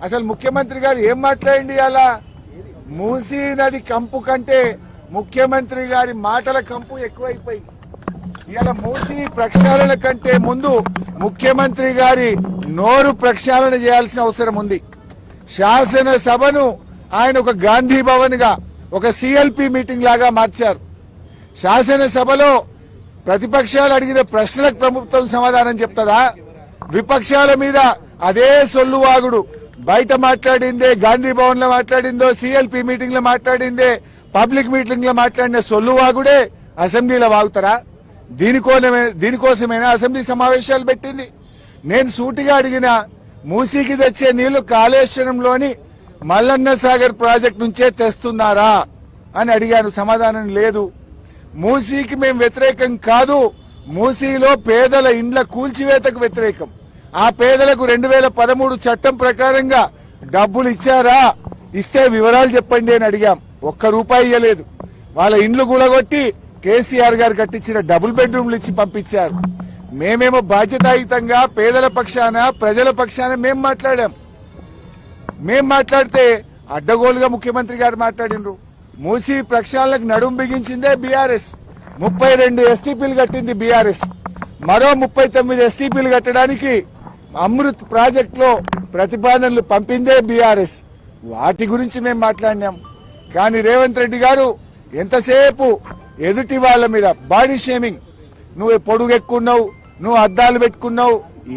అసలు ముఖ్యమంత్రి గారు ఏం మాట్లాడండి అలా మూసీ నది కంపు కంటే ముఖ్యమంత్రి గారి మాటల కంపు ఎక్కువైపోయింది. ఇలా మూసీ ప్రక్షాళన కంటే ముందు ముఖ్యమంత్రి గారి నోరు ప్రక్షాళన చేయాల్సిన అవసరం ఉంది. శాసనసభను ఆయన ఒక గాంధీ భవన్ గా ఒక సిఎల్పి మీటింగ్ లాగా మార్చారు. శాసనసభలో ప్రతిపక్షాలు అడిగిన ప్రశ్నలకు ప్రభుత్వం సమాధానం చెప్తుందా? విపక్షాల మీద అదే సొల్లువాగుడు. బయట మాట్లాడిందే, గాంధీ భవన్ లో మాట్లాడిందో, సిఎల్పి మీటింగ్ లో మాట్లాడిందే, పబ్లిక్ మీటింగ్ లో మాట్లాడిన సొల్లువాగుడే అసెంబ్లీలో వాగుతారా? దీనికోసమైనా అసెంబ్లీ సమావేశాలు పెట్టింది. నేను సూటిగా అడిగిన మూసీకి తెచ్చే నీళ్లు కాళేశ్వరంలోని మల్లన్న సాగర్ ప్రాజెక్టు నుంచే తెస్తున్నారా అని అడిగాను. సమాధానం లేదు. మూసీకి మేము వ్యతిరేకం కాదు, మూసీలో పేదల ఇండ్ల కూల్చివేతకు వ్యతిరేకం. ఆ పేదలకు 2013 చట్టం ప్రకారంగా డబ్బులు ఇచ్చారా? ఇస్తే వివరాలు చెప్పండి అని అడిగాం. ₹1 ఇవ్వలేదు. వాళ్ళ ఇండ్లు కూలగొట్టి కేసీఆర్ గారు కట్టించిన డబుల్ బెడ్రూమ్లు ఇచ్చి పంపించారు. మేమేమో బాధ్యతాయుతంగా పేదల పక్షాన, ప్రజల పక్షాన మేం మాట్లాడాం. మేం మాట్లాడితే అడ్డగోలుగా ముఖ్యమంత్రి గారు మాట్లాడినరు. మూసీ ప్రక్షాళనకు నడుం బిగించిందే బీఆర్ఎస్. 32 ఎస్టీపీలు కట్టింది బీఆర్ఎస్. మరో 39 ఎస్టీపీలు కట్టడానికి అమృత్ ప్రాజెక్ట్ లో ప్రతిపాదనలు పంపిందే బీఆర్ఎస్. వాటి గురించి మేము మాట్లాడినాం. కానీ రేవంత్ రెడ్డి గారు ఎంతసేపు ఎదుటి వాళ్ళ మీద బాడీ షేమింగ్. నువ్వు పొడుగెక్కున్నావు, నువ్వు అద్దాలు పెట్టుకున్నావు,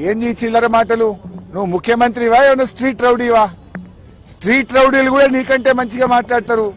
ఏంది చిల్లర మాటలు? నువ్వు ముఖ్యమంత్రివా, ఏమన్నా స్ట్రీట్ రౌడీవా? స్ట్రీట్ రౌడీలు కూడా నీకంటే మంచిగా మాట్లాడతారు.